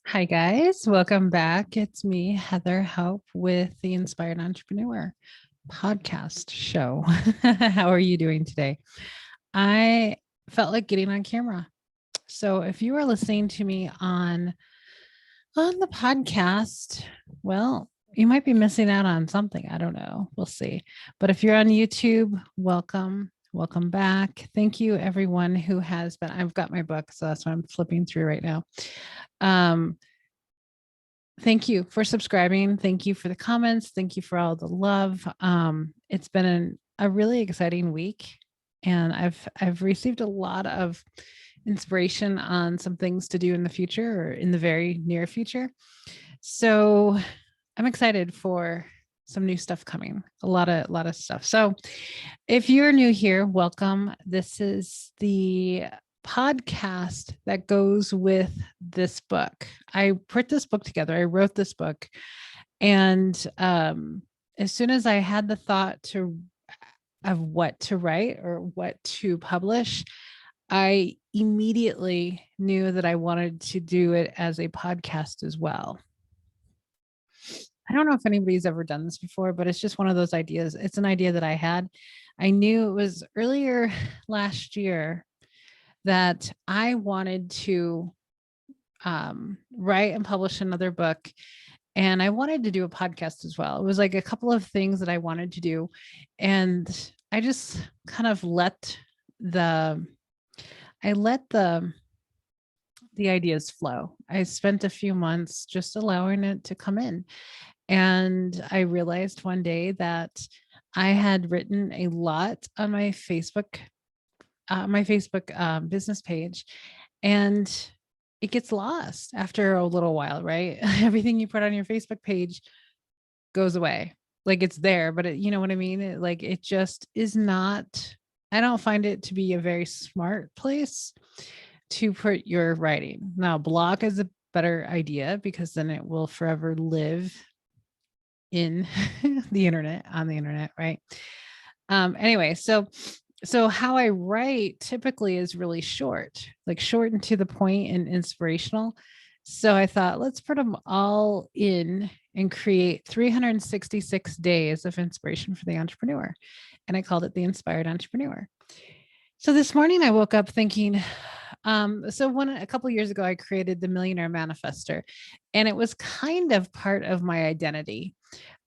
Hi, guys. Welcome back. It's me, Heather Hope, with the Inspired Entrepreneur podcast show. How are you doing today? I felt like getting on camera. So if you are listening to me on the podcast, well, you might be missing out on something. I don't know. We'll see. But if you're on YouTube, welcome. Welcome back. Thank you, everyone who has been. I've got my book, so that's what I'm flipping through right now. Um, Thank you for subscribing. Thank you for the comments. Thank you for all the love. It's been a really exciting week, and I've received a lot of inspiration on some things to do in the future or in the very near future. So I'm excited for some new stuff coming. A lot of stuff. So if you're new here, welcome. This is the podcast that goes with this book. I put this book together. I wrote this book. And as soon as I had the thought of what to write or what to publish, I immediately knew that I wanted to do it as a podcast as well. I don't know if anybody's ever done this before, but it's just one of those ideas. It's an idea that I had. I knew it was earlier last year that I wanted to write and publish another book. And I wanted to do a podcast as well. It was like a couple of things that I wanted to do. And I just kind of let the ideas flow. I spent a few months just allowing it to come in. And I realized one day that I had written a lot on my Facebook business page, and it gets lost after a little while, right? Everything you put on your Facebook page goes away. Like it's there, but you know what I mean? It just is not, I don't find it to be a very smart place to put your writing. Now, blog is a better idea because then it will forever live in on the internet, right? Anyway, so how I write typically is really short, like short and to the point and inspirational. So I thought, let's put them all in and create 366 days of inspiration for the entrepreneur. And I called it the Inspired Entrepreneur. So this morning I woke up thinking, a couple of years ago, I created the Millionaire Manifestor, and it was kind of part of my identity.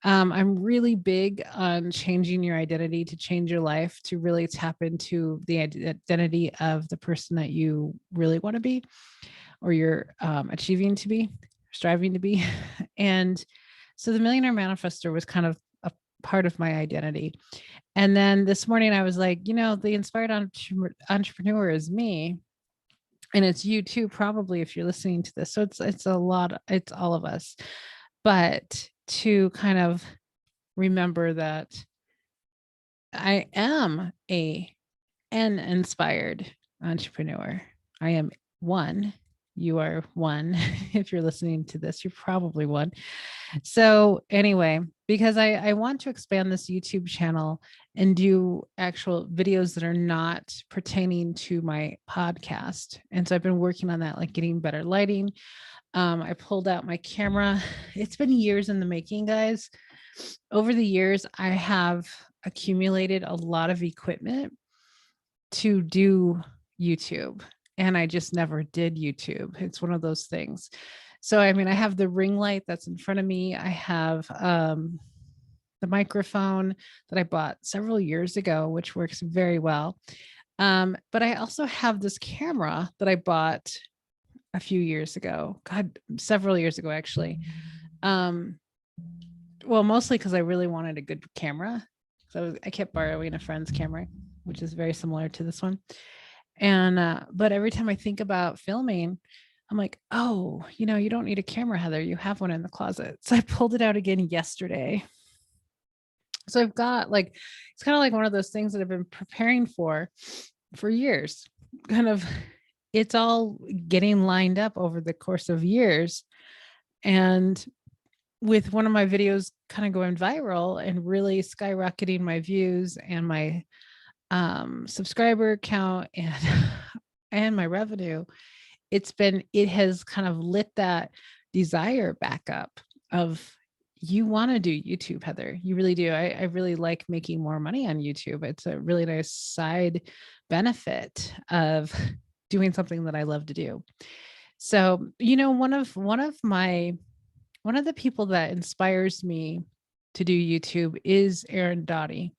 I'm really big on changing your identity to change your life, to really tap into the identity of the person that you really want to be, or you're achieving to be, striving to be. And so the Millionaire Manifestor was kind of a part of my identity. And then this morning I was like, the inspired entrepreneur is me. And it's you too, probably, if you're listening to this. So it's all of us. But to kind of remember that I am an inspired entrepreneur. I am one. You are one. If you're listening to this, you're probably one. So anyway, because I want to expand this YouTube channel and do actual videos that are not pertaining to my podcast. And so I've been working on that, like getting better lighting. I pulled out my camera. It's been years in the making, guys. Over the years, I have accumulated a lot of equipment to do YouTube, and I just never did YouTube. It's one of those things. So, I mean, I have the ring light that's in front of me. I have the microphone that I bought several years ago, which works very well. But I also have this camera that I bought a few years ago. God, several years ago, actually. Well, mostly because I really wanted a good camera. So I kept borrowing a friend's camera, which is very similar to this one. And but every time I think about filming, I'm like, oh, you don't need a camera, Heather. You have one in the closet. So I pulled it out again yesterday. So I've got it's kind of like one of those things that I've been preparing for years. Kind of, it's all getting lined up over the course of years. And with one of my videos kind of going viral and really skyrocketing my views and my subscriber count and my revenue, it has kind of lit that desire back up of, you want to do YouTube, Heather. You really do. I really like making more money on YouTube. It's a really nice side benefit of doing something that I love to do. So, one of the people that inspires me to do YouTube is Aaron Doughty.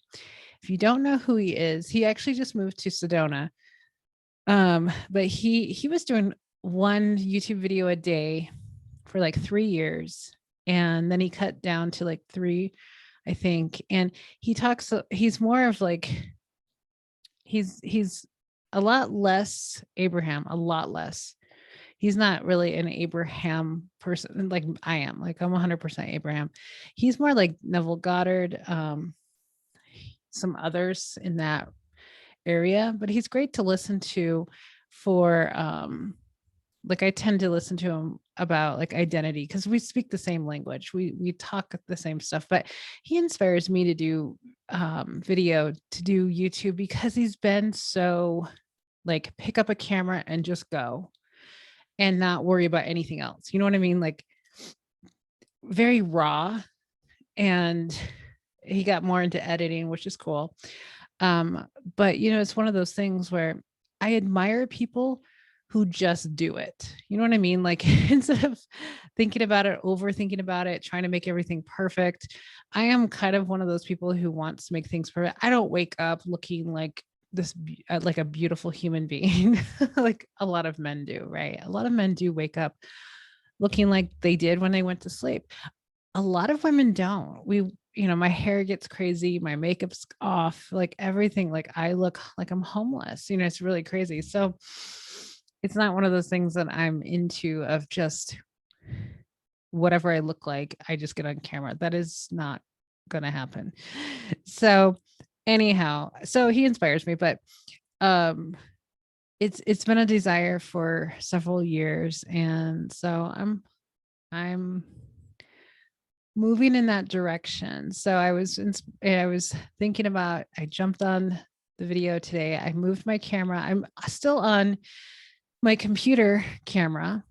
If you don't know who he is, he actually just moved to Sedona. But he was doing one YouTube video a day for like 3 years, and then he cut down to like 3, I think. And he's more of like, he's a lot less Abraham, a lot less. He's not really an Abraham person like I am. Like, I'm 100% Abraham. He's more like Neville Goddard, some others in that area, but he's great to listen to for like, I tend to listen to him about like identity, because we speak the same language. We talk the same stuff, but he inspires me to do video, to do YouTube, because he's been so like, pick up a camera and just go and not worry about anything else. You know what I mean? Like, very raw. And he got more into editing, which is cool. But it's one of those things where I admire people who just do it. You know what I mean? Like, instead of thinking about it, overthinking about it, trying to make everything perfect. I am kind of one of those people who wants to make things perfect. I don't wake up looking like like a beautiful human being like a lot of men do, right? A lot of men do wake up looking like they did when they went to sleep. A lot of women don't. My hair gets crazy, my makeup's off, like everything. Like, I look like I'm homeless. It's really crazy. So it's not one of those things that I'm into, of just whatever I look like, I just get on camera. That is not gonna happen. So anyhow, so he inspires me, but it's been a desire for several years. And so I'm moving in that direction. So I was thinking about, I jumped on the video today. I moved my camera. I'm still on my computer camera,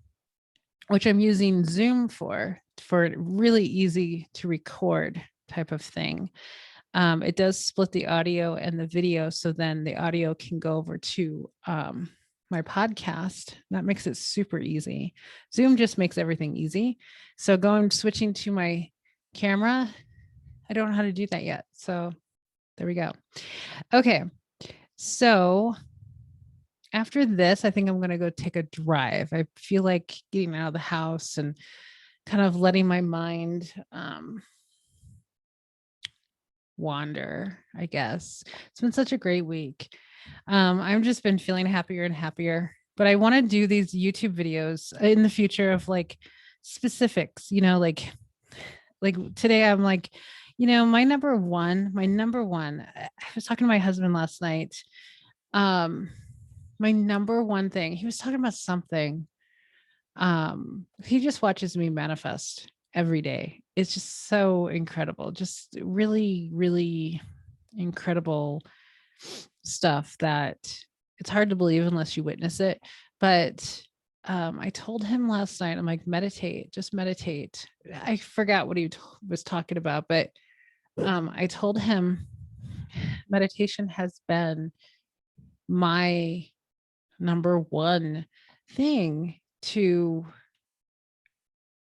which I'm using Zoom for really easy to record type of thing. It does split the audio and the video, so then the audio can go over to my podcast. That makes it super easy. Zoom just makes everything easy. So switching to my camera, I don't know how to do that yet. So there we go. Okay. So after this, I think I'm going to go take a drive. I feel like getting out of the house and kind of letting my mind wander, I guess. It's been such a great week. I've just been feeling happier and happier, but I want to do these YouTube videos in the future of like specifics, like today I'm like, my number one, I was talking to my husband last night. My number one thing, he was talking about something. He just watches me manifest every day. It's just so incredible. Just really, really incredible stuff that it's hard to believe unless you witness it. But I told him last night, I'm like, meditate, just meditate. I forgot what he was talking about, but I told him meditation has been my number one thing to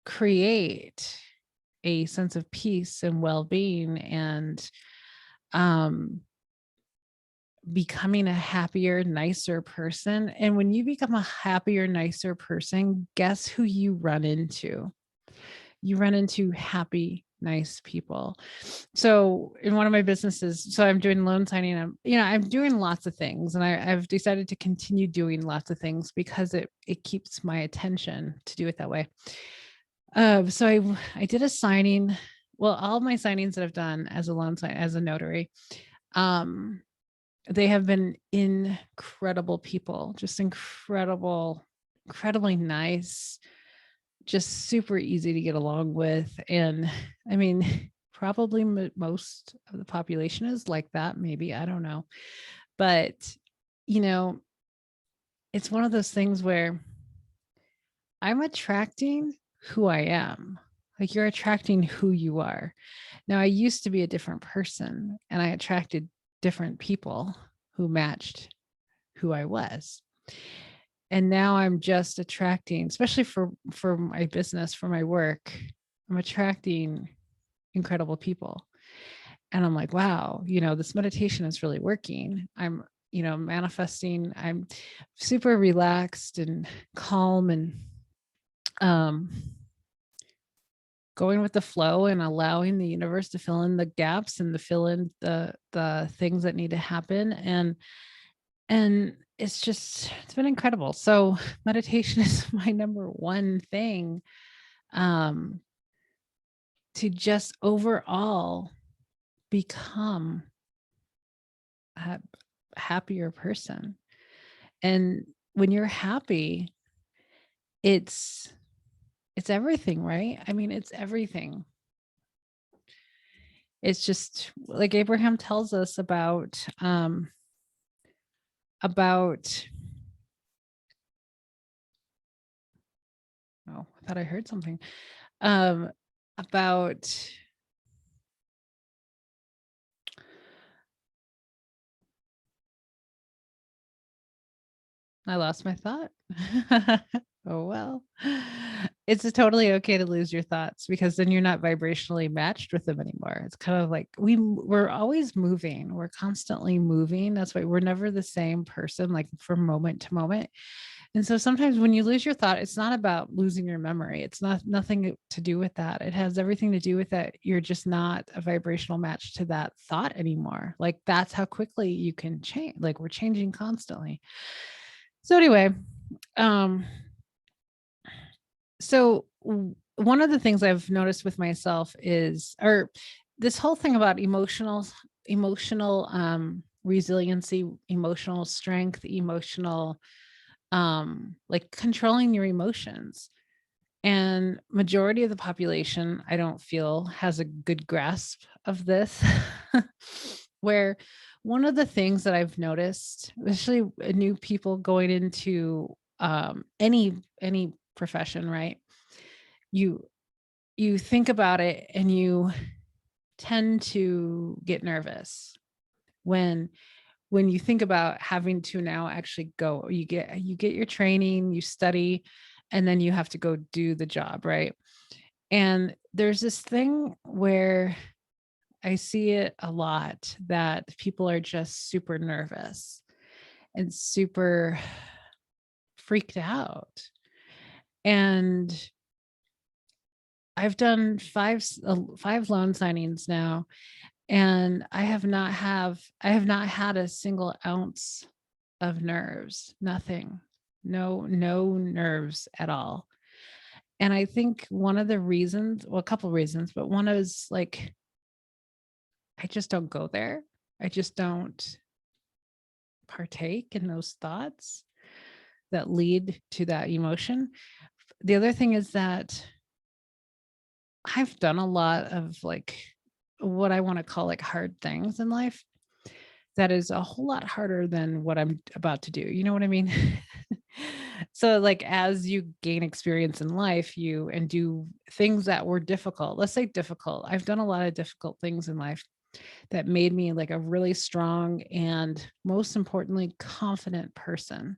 create a sense of peace and well-being, and becoming a happier, nicer person. And when you become a happier, nicer person, guess who you run into? You run into happy, nice people. So in one of my businesses, so I'm doing loan signing. I'm doing lots of things, and I've decided to continue doing lots of things because it keeps my attention to do it that way. So I did a signing. Well, all my signings that I've done as a loan sign, as a notary, they have been incredible people, just incredibly nice, just super easy to get along with. And I mean, probably most of the population is like that. Maybe, I don't know. But, it's one of those things where I'm attracting who I am. Like you're attracting who you are. Now, I used to be a different person and I attracted different people who matched who I was. And now I'm just attracting, especially for my business, for my work, I'm attracting incredible people. And I'm like, wow, this meditation is really working. I'm, manifesting. I'm super relaxed and calm and um going with the flow and allowing the universe to fill in the gaps and to fill in the things that need to happen. And it's been incredible. So meditation is my number one thing, um to just overall become a happier person. And when you're happy, it's it's everything, right? I mean, it's everything. It's just like Abraham tells us about oh, I thought I heard something. Um about I lost my thought. Oh well. It's totally okay to lose your thoughts because then you're not vibrationally matched with them anymore. It's kind of like we're always moving. We're constantly moving. That's why we're never the same person, like from moment to moment. And so sometimes when you lose your thought, it's not about losing your memory. It's nothing to do with that. It has everything to do with that you're just not a vibrational match to that thought anymore. Like that's how quickly you can change. Like we're changing constantly. So anyway, um so one of the things I've noticed with myself is or this whole thing about emotional resiliency, emotional strength, emotional like controlling your emotions. And majority of the population, I don't feel has a good grasp of this. Where one of the things that I've noticed, especially new people going into any profession, right? You you think about it and you tend to get nervous when you think about having to now actually go. You get your training, you study, and then you have to go do the job, right? And there's this thing where I see it a lot that people are just super nervous and super freaked out. And I've done five loan signings now, and I have not had a single ounce of nerves, nothing. No nerves at all. And I think one of the reasons, well, a couple of reasons, but one is like I just don't go there. I just don't partake in those thoughts that lead to that emotion. The other thing is that I've done a lot of like what I want to call like hard things in life that is a whole lot harder than what I'm about to do. You know what I mean? So like as you gain experience in life, you and do things that were difficult. Let's say difficult. I've done a lot of difficult things in life that made me like a really strong and most importantly confident person.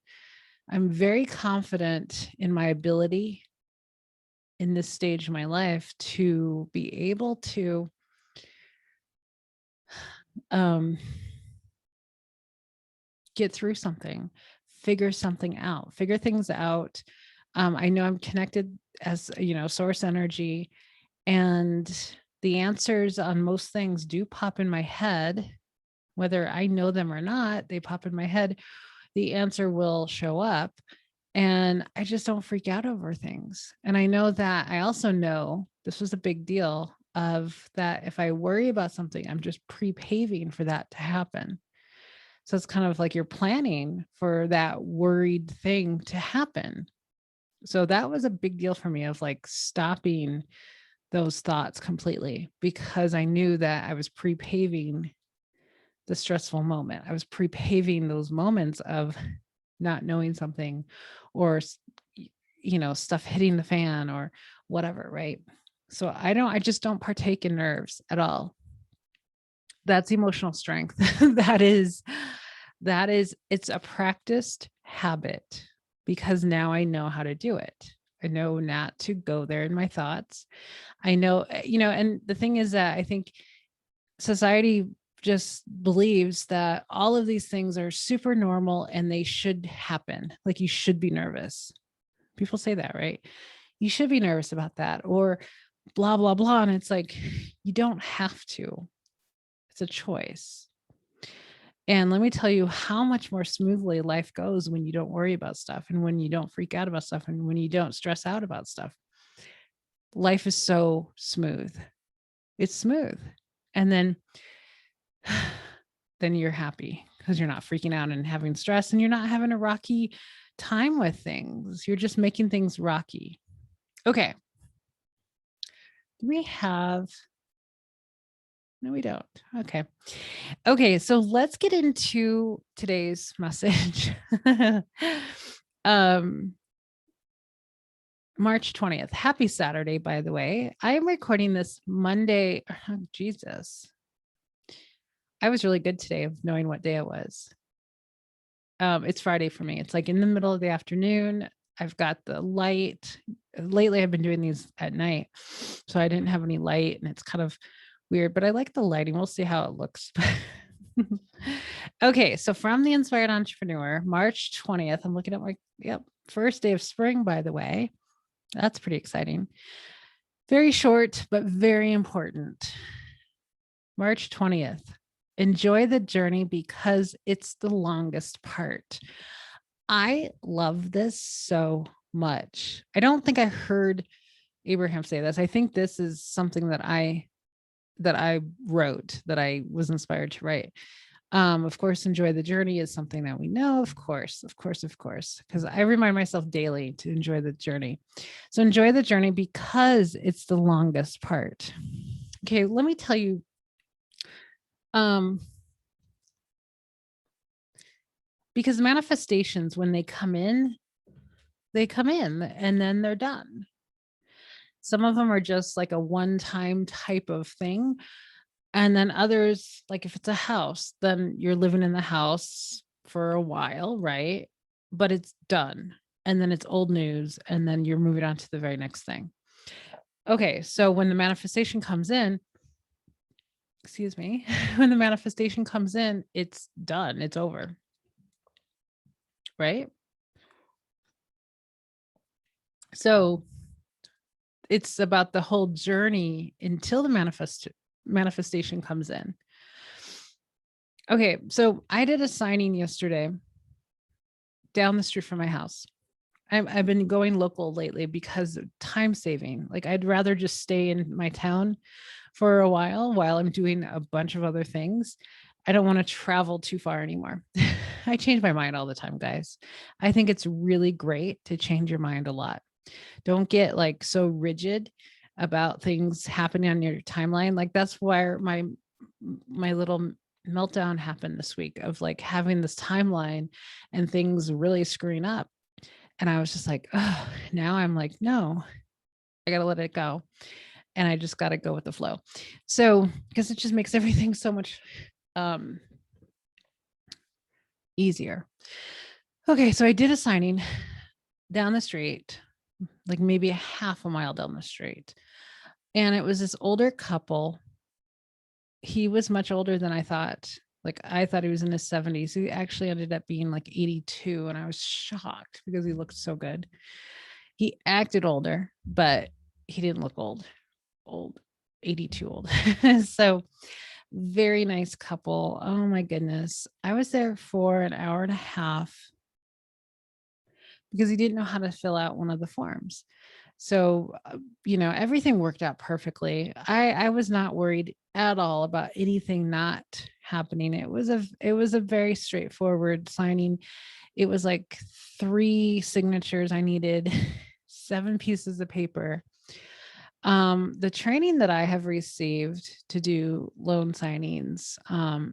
I'm very confident in my ability in this stage of my life to be able to um get through something, figure things out. I know I'm connected as, source energy, and the answers on most things do pop in my head, whether I know them or not, they pop in my head. The answer will show up, and I just don't freak out over things. And I also know this was a big deal of that if I worry about something, I'm just pre-paving for that to happen. So it's kind of like you're planning for that worried thing to happen. So that was a big deal for me of like stopping those thoughts completely because I knew that I was pre-paving the stressful moment. I was pre-paving those moments of not knowing something or stuff hitting the fan or whatever, right? So I just don't partake in nerves at all. That's emotional strength. It's a practiced habit because now I know how to do it. I know not to go there in my thoughts. I know, and the thing is that I think society just believes that all of these things are super normal and they should happen. Like you should be nervous. People say that, right? You should be nervous about that or blah, blah, blah. And it's like, you don't have to. It's a choice. And let me tell you how much more smoothly life goes when you don't worry about stuff and when you don't freak out about stuff and when you don't stress out about stuff. Life is so smooth. It's smooth. And then you're happy because you're not freaking out and having stress and you're not having a rocky time with things. You're just making things rocky. Okay. Do we have No, we don't. Okay. Okay. So let's get into today's message. um, March 20th. Happy Saturday, by the way. I am recording this Monday. Oh, Jesus. I was really good today of knowing what day it was. It's Friday for me. It's like in the middle of the afternoon. I've got the light. Lately, I've been doing these at night. So I didn't have any light and it's kind of weird, but I like the lighting. We'll see how it looks. Okay. So from the Inspired Entrepreneur, March 20th, I'm looking at first day of spring, by the way. That's pretty exciting. Very short, but very important. March 20th. Enjoy the journey because it's the longest part. I love this so much. I don't think I heard Abraham say this. I think this is something that I wrote, that I was inspired to write. Of course, enjoy the journey is something that we know, of course, because I remind myself daily to enjoy the journey. So enjoy the journey because it's the longest part. Okay, let me tell you, because manifestations, when they come in and then they're done. Some of them are just like a one-time type of thing. And then others, like if it's a house, then you're living in the house for a while, right? But it's done. And then it's old news. And then you're moving on to the very next thing. Okay. So when the manifestation comes in, when the manifestation comes in, it's done. It's over. Right? So it's about the whole journey until the manifestation comes in. Okay, so I did a signing yesterday down the street from my house. I've been going local lately because of time saving. Like I'd rather just stay in my town for a while I'm doing a bunch of other things. I don't want to travel too far anymore. I change my mind all the time, guys. I think it's really great to change your mind a lot. Don't get like so rigid about things happening on your timeline. Like that's where my little meltdown happened this week of like having this timeline and things really screwing up. And I was just like, oh, now I'm like, no, I got to let it go. And I just got to go with the flow. So, because it just makes everything so much easier. Okay. So I did a signing down the street, like maybe a half a mile down the street. And it was this older couple. He was much older than I thought. Like I thought he was in his 70s. He actually ended up being like 82. And I was shocked because he looked so good. He acted older, but he didn't look old, 82 old. So very nice couple. Oh my goodness. I was there for an hour and a half because he didn't know how to fill out one of the forms. So, everything worked out perfectly. I was not worried at all about anything not happening. It was a very straightforward signing. It was like 3 signatures I needed, 7 pieces of paper. The training that I have received to do loan signings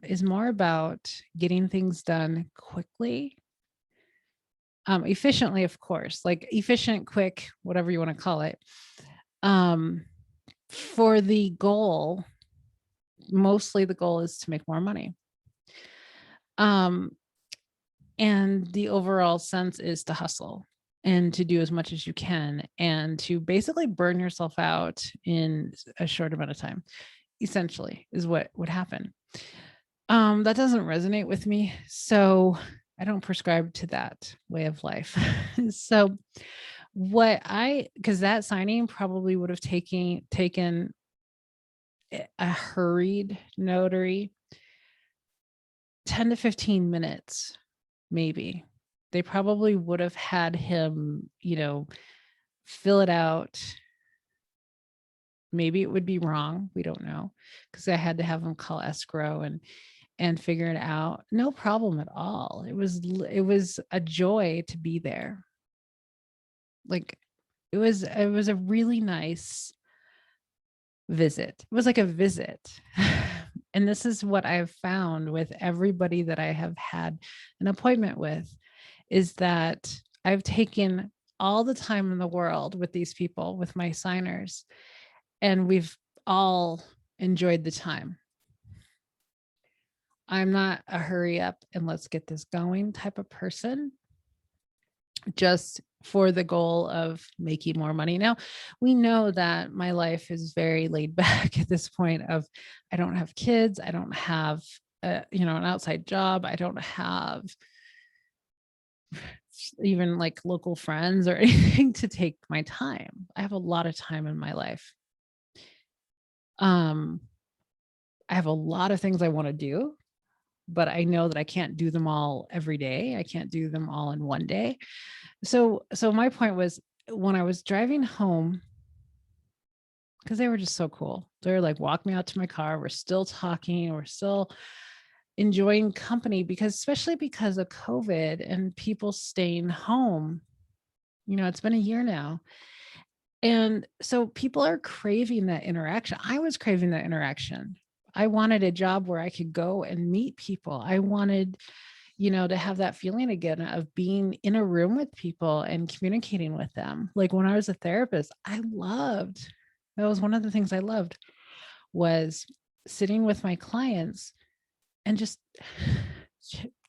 is more about getting things done quickly efficiently, of course, like efficient, quick, whatever you want to call it. Um, for the goal, mostly the goal is to make more money. Um, and the overall sense is to hustle and to do as much as you can and to basically burn yourself out in a short amount of time, essentially, is what would happen. That doesn't resonate with me. So I don't prescribe to that way of life. So because that signing probably would have taken a hurried notary 10 to 15 minutes, maybe. They probably would have had him, fill it out. Maybe it would be wrong. We don't know, because I had to have him call escrow and figure it out. No problem at all. It was a joy to be there. Like it was a really nice visit. It was like a visit. And this is what I've found with everybody that I have had an appointment with, is that I've taken all the time in the world with these people, with my signers, and we've all enjoyed the time. I'm not a hurry up and let's get this going type of person, just for the goal of making more money. Now, we know that my life is very laid back at this point of I don't have kids, I don't have an outside job, I don't have even like local friends or anything to take my time. I have a lot of time in my life. Um I have a lot of things I want to do, but I know that I can't do them all every day. I can't do them all in one day. So my point was, when I was driving home, because they were just so cool. They were like, walk me out to my car. We're still talking. We're still enjoying company, because especially because of COVID and people staying home. It's been a year now. And so people are craving that interaction. I was craving that interaction. I wanted a job where I could go and meet people. I wanted, to have that feeling again of being in a room with people and communicating with them. Like when I was a therapist, that was one of the things I loved, was sitting with my clients and just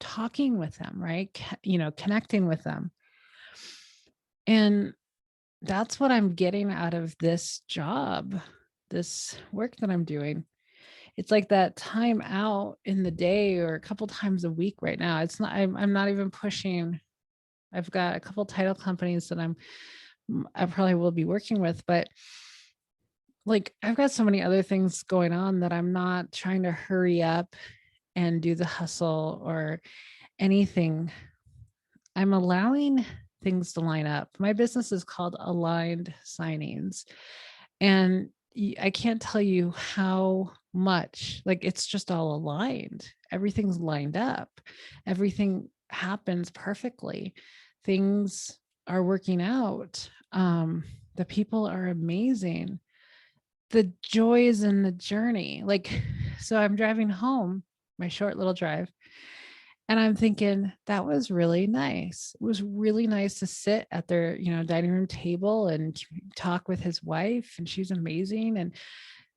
talking with them, right? Connecting with them. And that's what I'm getting out of this job, this work that I'm doing. It's like that time out in the day or a couple times a week right now. It's not, I'm not even pushing. I've got a couple title companies that I probably will be working with, but like I've got so many other things going on that I'm not trying to hurry up and do the hustle or anything. I'm allowing things to line up. My business is called Aligned Signings. And I can't tell you how much, like, it's just all aligned. Everything's lined up. Everything happens perfectly. Things are working out. The people are amazing. The joy is in the journey. Like, so I'm driving home, my short little drive, and I'm thinking that was really nice. It was really nice to sit at their, dining room table and talk with his wife, and she's amazing. And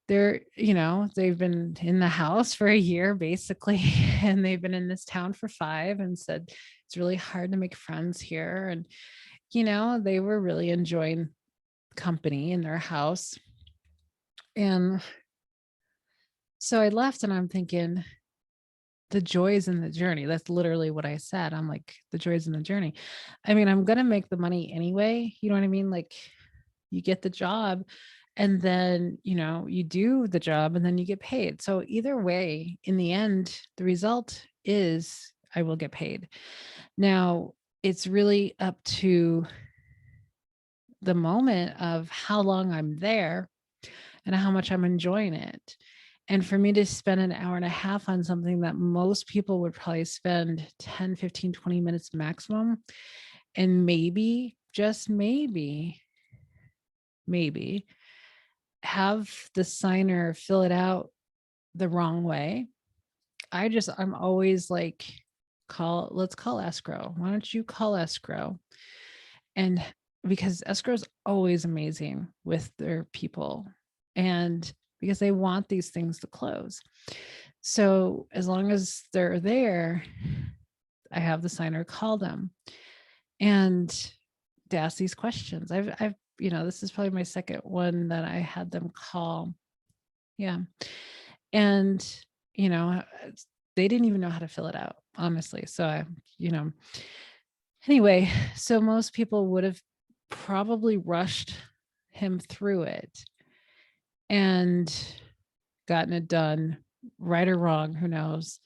they've been in the house for a year basically, and they've been in this town for 5, and said it's really hard to make friends here. And, they were really enjoying company in their house. And so I left and I'm thinking, the joys in the journey. That's literally what I said. I'm like, the joys in the journey. I mean, I'm going to make the money anyway. You know what I mean? Like, you get the job and then, you do the job and then you get paid. So either way, in the end, the result is I will get paid. Now, it's really up to the moment of how long I'm there and how much I'm enjoying it. And for me to spend an hour and a half on something that most people would probably spend 10, 15, 20 minutes maximum, and maybe, just maybe have the signer fill it out the wrong way. I'm always like let's call escrow. Why don't you call escrow? And because escrow is always amazing with their people, and because they want these things to close. So as long as they're there, I have the signer call them and to ask these questions. This is probably my second one that I had them call. Yeah. And, they didn't even know how to fill it out, honestly. So anyway, so most people would have probably rushed him through it and gotten it done, right or wrong, who knows,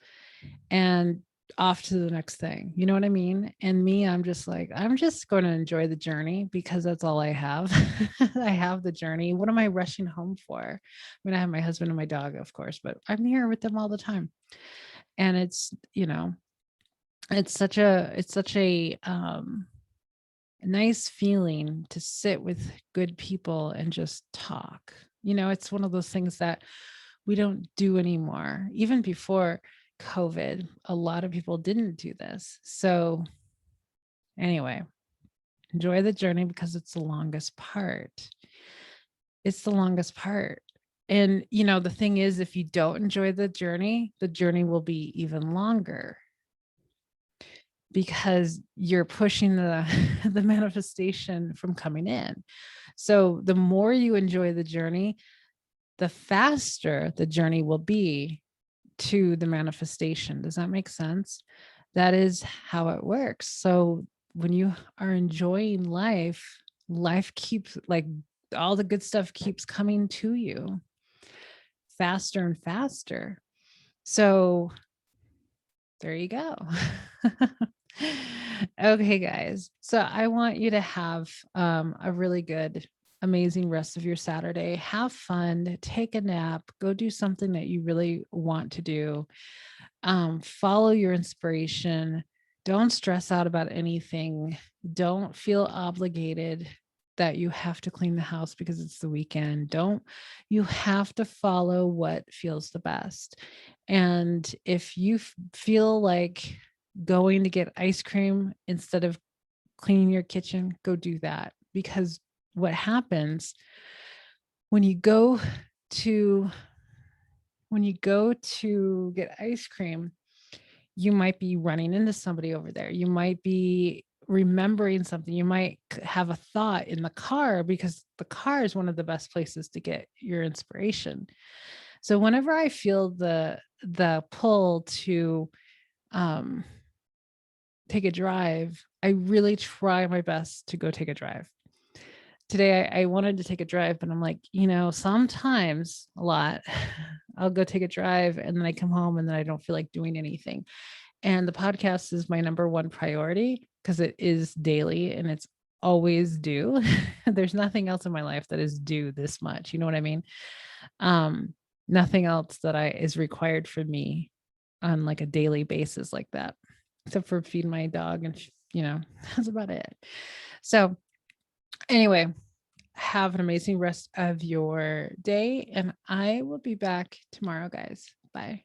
and off to the next thing. You know what I mean? And me, I'm just like, I'm just going to enjoy the journey because that's all I have. I have the journey. What am I rushing home for? I mean, I have my husband and my dog, of course, but I'm here with them all the time. And it's such a nice feeling to sit with good people and just talk. It's one of those things that we don't do anymore. Even before COVID, a lot of people didn't do this. So anyway, enjoy the journey because it's the longest part. It's the longest part. And the thing is, if you don't enjoy the journey will be even longer because you're pushing the the manifestation from coming in. So the more you enjoy the journey, the faster the journey will be to the manifestation. Does that make sense? That is how it works. So when you are enjoying life keeps, like, all the good stuff keeps coming to you faster and faster. So there you go. Okay, guys. So I want you to have a really good, amazing rest of your Saturday. Have fun, take a nap, go do something that you really want to do. Follow your inspiration. Don't stress out about anything. Don't feel obligated that you have to clean the house because it's the weekend. You have to follow what feels the best. And if you feel like going to get ice cream instead of cleaning your kitchen, go do that. Because what happens when you go to get ice cream, you might be running into somebody over there. You might be remembering something. You might have a thought in the car because the car is one of the best places to get your inspiration. So whenever I feel the pull to take a drive, I really try my best to go take a drive. Today I wanted to take a drive, but I'm like, sometimes, a lot, I'll go take a drive and then I come home and then I don't feel like doing anything. And the podcast is my number one priority because it is daily and it's always due. There's nothing else in my life that is due this much. You know what I mean? Nothing else that is required for me on like a daily basis like that, except for feed my dog and that's about it. So anyway, have an amazing rest of your day and I will be back tomorrow, guys. Bye.